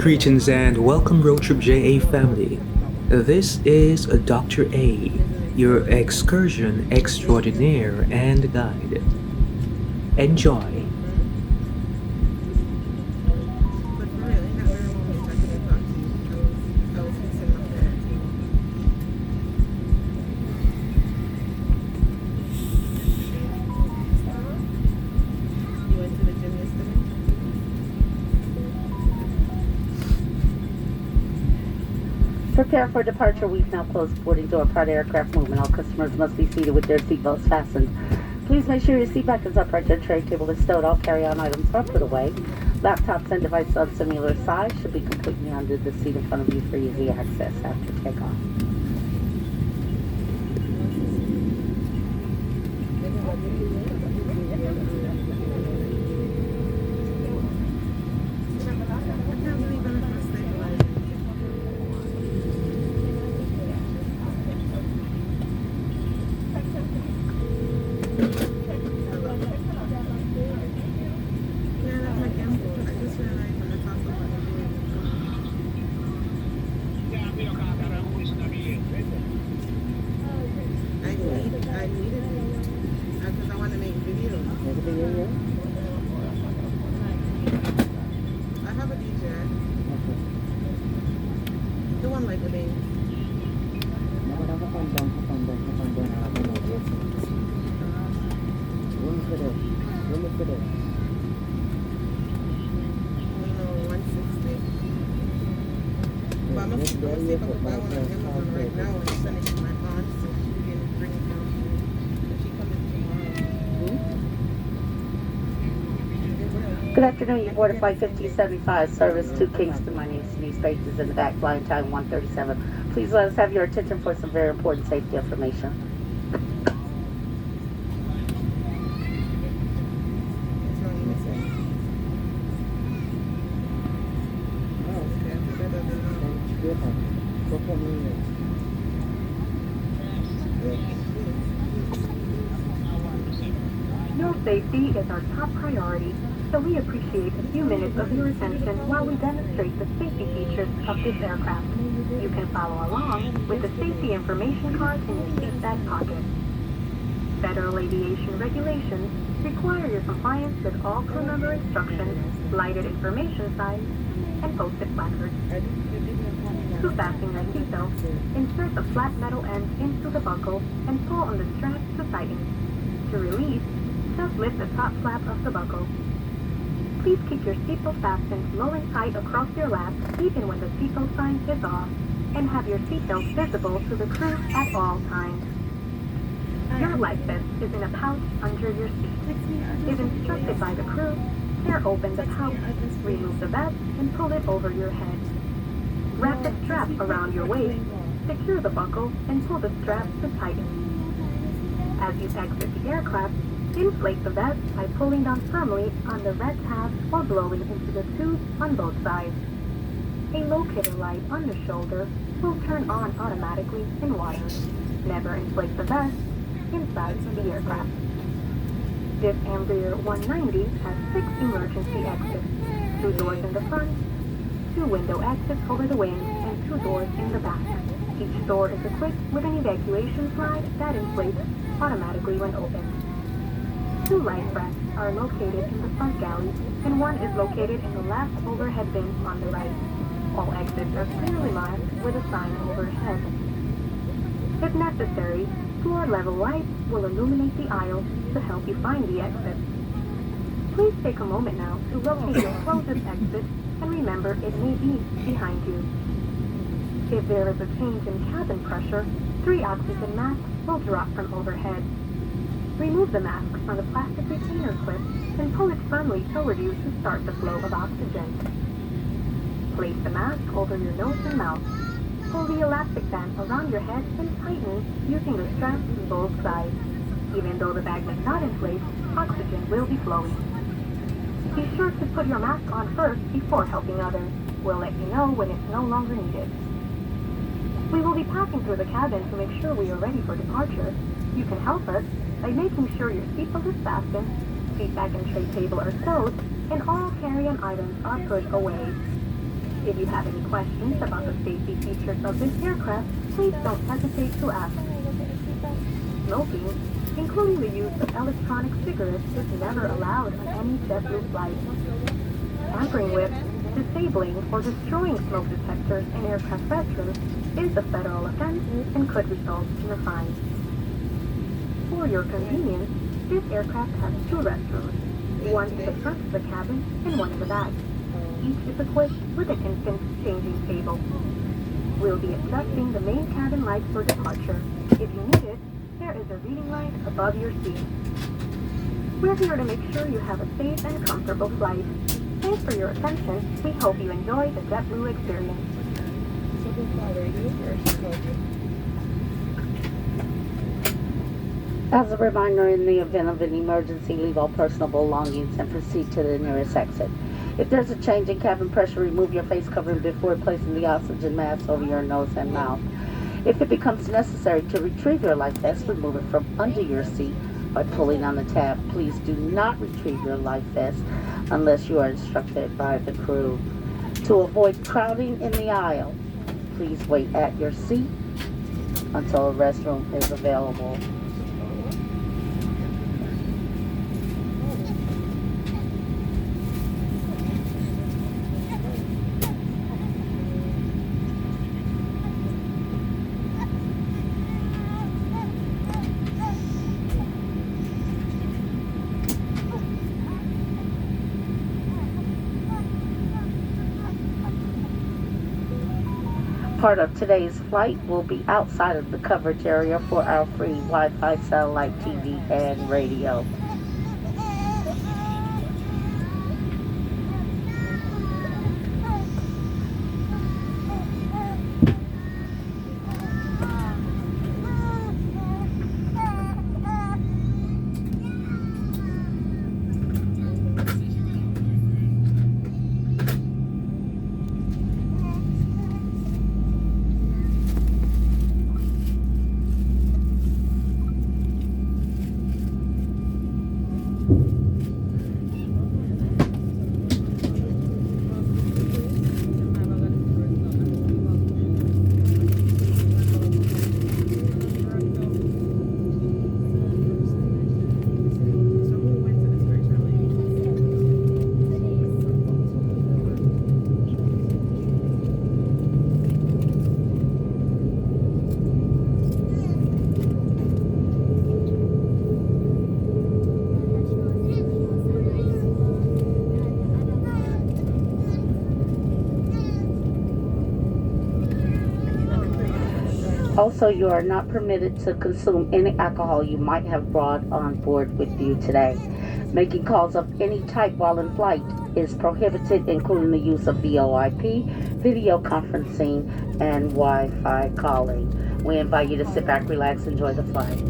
Greetings and welcome Road Trip JA family. This is Dr. A, your excursion extraordinaire and guide. Enjoy. But for real, in that very moment, I couldn't talk to you. I was fixing my phone at the table. You went to the gym yesterday? Prepare for departure. We've now closed boarding door. Prior to aircraft movement, all customers must be seated with their seatbelts fastened. Please make sure your seat back is upright. Your tray table is stowed. All carry-on items are put away. Laptops and devices of similar size should be completely under the seat in front of you for easy access after takeoff. I can't believe I'm not stabilizing. Yeah, that's my Gimble. I just realized when I talked about it. I needed it because I want to make videos. I have a DJ. The one like the name. You know, 160. But I'm gonna see if I can buy one on Amazon right now and send it to my aunt so she can bring it down here. If she comes in tomorrow. Good afternoon. You boarded flight 1575, service to Kingston. My name is Denise Bates, is in the back, flying time 137. Please let us have your attention for some very important safety information. What's wrong with it? Okay, I think better than Your safety is our top priority, so we appreciate a few minutes of your attention while we demonstrate the safety features of this aircraft. You can follow along with the safety information card in your seat back pocket. Federal aviation regulations require your compliance with all crew member instructions, lighted information signs, and posted placards. To fasten your seatbelt, insert the flat metal end into the buckle and pull on the strap to tighten. To release, just lift the top flap of the buckle. Please keep your seatbelt fastened low and tight across your lap even when the seatbelt sign is off, and have your seatbelt visible to the crew at all times. Your life vest is in a pouch under your seat. If instructed by the crew, tear open the pouch, remove the vest, and pull it over your head. Wrap the strap around your waist, secure the buckle, and pull the strap to tighten. As you exit the aircraft, inflate the vest by pulling down firmly on the red tab or blowing into the tube on both sides. A locator light on the shoulder will turn on automatically in water. Never inflate the vest inside the aircraft. This Embraer 190 has 6 emergency exits, 2 doors in the front, 2 window exits over the wing, and 2 doors in the back. Each door is equipped with an evacuation slide that inflates automatically when opened. 2 life rafts are located in the front galley, and 1 is located in the last overhead bin on the right. All exits are clearly marked with a sign overhead. If necessary, floor-level lights will illuminate the aisle to help you find the exit. Please take a moment now to locate your closest exit and remember it may be behind you. If there is a change in cabin pressure, 3 oxygen masks will drop from overhead. Remove the mask from the plastic retainer clip and pull it firmly toward you to start the flow of oxygen. Place the mask over your nose and mouth. Pull the elastic band around your head and tighten using the straps on both sides. Even though the bag may not inflate, oxygen will be flowing. Be sure to put your mask on first before helping others. We'll let you know when it's no longer needed. We will be passing through the cabin to make sure we are ready for departure. You can help us by making sure your seatbelt is fastened, seat back and tray table are stowed, and all carry-on items are put away. If you have any questions about the safety features of this aircraft, please don't hesitate to ask. Smoking, including the use of electronic cigarettes, is never allowed on any JetBlue flight. Tampering with, disabling, or destroying smoke detectors in aircraft restrooms is a federal offense and could result in a fine. For your convenience, this aircraft has two restrooms, one in the front of the cabin and one in the back. Each is equipped with an instant changing table. We'll be adjusting the main cabin lights for departure. If you need it, there is a reading light above your seat. We're here to make sure you have a safe and comfortable flight. Thanks for your attention. We hope you enjoy the JetBlue experience. As a reminder, in the event of an emergency, leave all personal belongings and proceed to the nearest exit. If there's a change in cabin pressure, remove your face covering before placing the oxygen mask over your nose and mouth. If it becomes necessary to retrieve your life vest, remove it from under your seat by pulling on the tab. Please do not retrieve your life vest unless you are instructed by the crew. To avoid crowding in the aisle, please wait at your seat until a restroom is available. Part of today's flight will be outside of the coverage area for our free Wi-Fi, satellite TV, and radio. Also, you are not permitted to consume any alcohol you might have brought on board with you today. Making calls of any type while in flight is prohibited, including the use of VoIP, video conferencing, and Wi-Fi calling. We invite you to sit back, relax, enjoy the flight.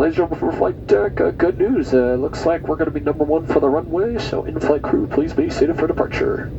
ladies and gentlemen from flight deck, good news. Looks like we're going to be number one for the runway, so in-flight crew, please be seated for departure.